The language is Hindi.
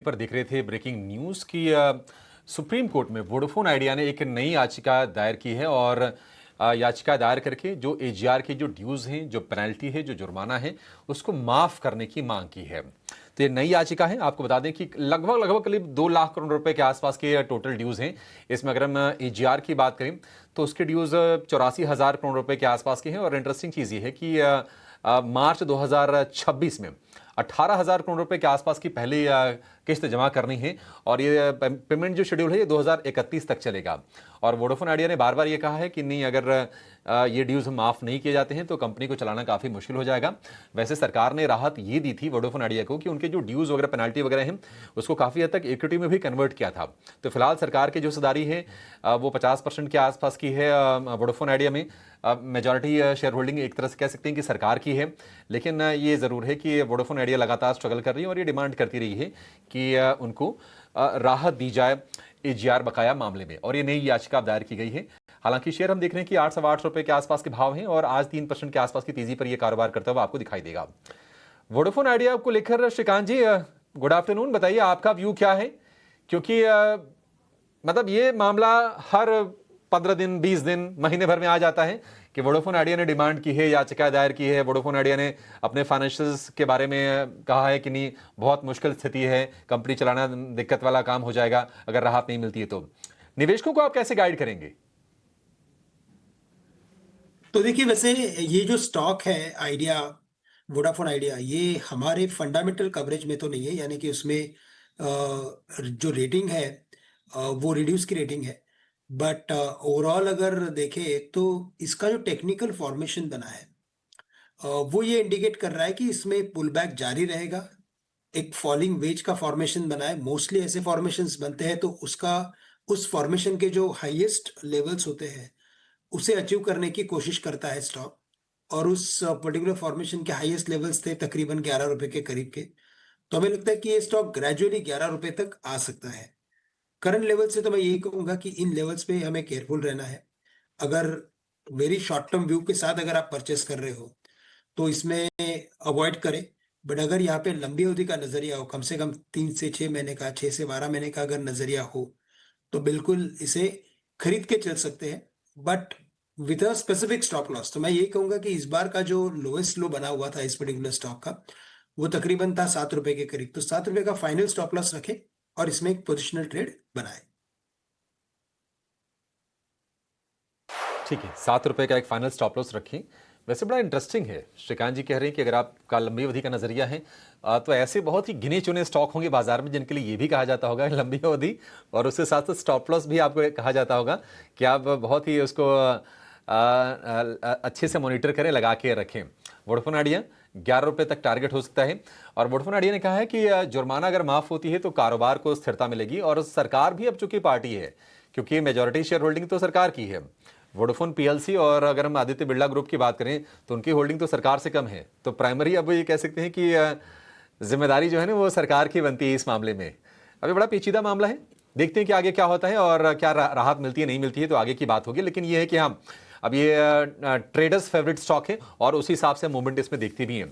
पर देख रहे थे ब्रेकिंग न्यूज की सुप्रीम कोर्ट में वोडाफोन आइडिया ने एक नई याचिका दायर की है और याचिका दायर करके जो एजीआर की जो ड्यूज हैं, जो पेनल्टी है, जो जुर्माना है, उसको माफ करने की मांग की है। तो ये नई याचिका है। आपको बता दें कि लगभग लगभग करीब 2 लाख करोड़ रुपए के आसपास के टोटल ड्यूज हैं। इसमें अगर हम एजीआर की बात करें तो उसके ड्यूज 84,000 करोड़ रुपए के आसपास के हैं। और इंटरेस्टिंग चीज ये है कि मार्च 2026 में 18,000 करोड़ रुपए के आसपास की पहली किस्त जमा करनी है और ये पेमेंट जो शेड्यूल है ये 2031 तक चलेगा। और वोडाफोन आइडिया ने बार बार ये कहा है कि नहीं, अगर ये ड्यूज माफ नहीं किए जाते हैं तो कंपनी को चलाना काफी मुश्किल हो जाएगा। वैसे सरकार ने राहत ये दी थी वोडाफोन आइडिया को कि उनके जो ड्यूज वगैरह पेनल्टी वगैरह हैं उसको काफी हद तक इक्विटी में भी कन्वर्ट किया था। तो फिलहाल सरकार की जो हिस्सेदारी है वो 50% के आसपास की है वोडाफोन आइडिया में। मेजॉरिटी शेयर होल्डिंग एक तरह से कह सकते हैं कि सरकार की है, लेकिन ये ज़रूर है कि वोडाफोन आइडिया लगातार स्ट्रगल कर रही है और ये डिमांड करती रही है कि उनको राहत दी जाए एजीआर बकाया मामले में। और ये नई याचिका दायर की गई है। हालांकि शेयर हम देख रहे हैं कि 8 रुपए के आसपास के भाव हैं और आज 3% के आसपास की तेजी पर यह कारोबार करता हुआ आपको दिखाई देगा। वोडाफोन आइडिया को लेकर श्रीकांत जी, गुड आफ्टरनून, बताइए आपका व्यू क्या है? क्योंकि मतलब ये मामला हर 15 दिन, 20 दिन, महीने भर में आ जाता है कि वोडाफोन आइडिया ने डिमांड की है, याचिका दायर की है। वोडाफोन आइडिया ने अपने फाइनेंशियल्स के बारे में कहा है कि नहीं, बहुत मुश्किल स्थिति है, कंपनी चलाना दिक्कत वाला काम हो जाएगा अगर राहत नहीं मिलती है। तो निवेशकों को आप कैसे गाइड करेंगे? तो देखिए, वैसे ये जो स्टॉक है आइडिया, वोडाफोन आइडिया, ये हमारे फंडामेंटल कवरेज में तो नहीं है, यानी कि उसमें जो रेटिंग है वो रिड्यूस की रेटिंग है। बट ओवरऑल अगर देखें तो इसका जो टेक्निकल फॉर्मेशन बना है वो ये इंडिकेट कर रहा है कि इसमें पुल बैक जारी रहेगा। एक फॉलिंग वेज का फॉर्मेशन बना है। मोस्टली ऐसे फॉर्मेशंस बनते हैं तो उसका उस फॉर्मेशन के जो हाईएस्ट लेवल्स होते हैं उसे अचीव करने की कोशिश करता है स्टॉक। और उस पर्टिकुलर फॉर्मेशन के हाईएस्ट लेवल्स थे तकरीबन 11 रुपए के करीब के। तो हमें लगता है कि ये स्टॉक ग्रेजुअली 11 रुपए तक आ सकता है। करंट लेवल से तो मैं यही कहूंगा कि इन लेवल्स पे हमें केयरफुल रहना है। अगर वेरी शॉर्ट टर्म व्यू के साथ अगर आप परचेस कर रहे हो तो इसमें अवॉइड करें। बट अगर यहाँ पे लंबी अवधि का नजरिया हो, कम से कम 3 से 6 महीने का, 6 से 12 महीने का अगर नजरिया हो, तो बिल्कुल इसे खरीद के चल सकते हैं, but with a specific stop loss. तो मैं यही कहूंगा कि इस बार का जो लोएस्ट लो बना हुआ था इस पर्टिकुलर स्टॉक का, वो तकरीबन था 7 रुपए के करीब। तो 7 रुपए का फाइनल स्टॉप लॉस रखें और इसमें एक पोजिशनल ट्रेड बनाए। ठीक है, 7 रुपए का एक फाइनल स्टॉप लॉस रखें। वैसे बड़ा इंटरेस्टिंग है, श्रीकांत जी कह रहे हैं कि अगर आपका लंबी अवधि का नजरिया है तो ऐसे बहुत ही गिने चुने स्टॉक होंगे बाजार में जिनके लिए ये भी कहा जाता होगा लंबी अवधि, और उसके साथ साथ स्टॉप लॉस भी आपको कहा जाता होगा कि आप बहुत ही उसको अच्छे से मॉनिटर करें, लगा के रखें। वोडाफोन आइडिया 11 रुपए तक टारगेट हो सकता है। और वोडाफोन आइडिया ने कहा है कि जुर्माना अगर माफ होती है तो कारोबार को स्थिरता मिलेगी। और सरकार भी अब चूंकि पार्टी है, क्योंकि मेजॉरिटी शेयर होल्डिंग तो सरकार की है वोडाफोन पीएलसी। और अगर हम आदित्य बिरला ग्रुप की बात करें तो उनकी होल्डिंग तो सरकार से कम है। तो प्राइमरी अब ये कह सकते हैं कि जिम्मेदारी जो है ना वो सरकार की बनती है इस मामले में। अभी बड़ा पेचीदा मामला है, देखते हैं कि आगे क्या होता है और क्या राहत मिलती है नहीं मिलती है तो आगे की बात होगी। लेकिन ये है कि हाँ, अब ये ट्रेडर्स फेवरेट स्टॉक है और उसी हिसाब से मूवमेंट इसमें देखती भी है।